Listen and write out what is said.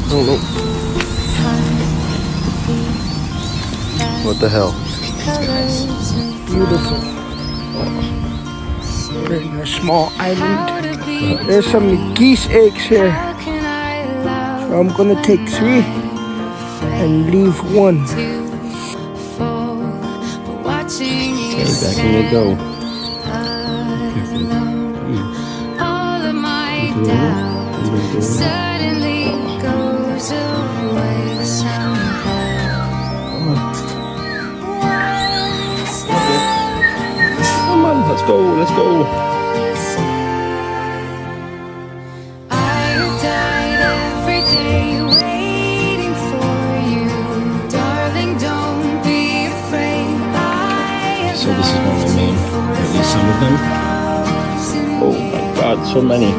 don't know. What the hell? Beautiful. We're in a small island. There's some geese eggs here. So I'm gonna take 3 and leave 1. Okay, back in they go. Suddenly goes away somehow. Come on, let's go, let's go. I died every day waiting for you, darling. Don't be afraid. So this is what I mean. At least some of them. Oh my God, so many.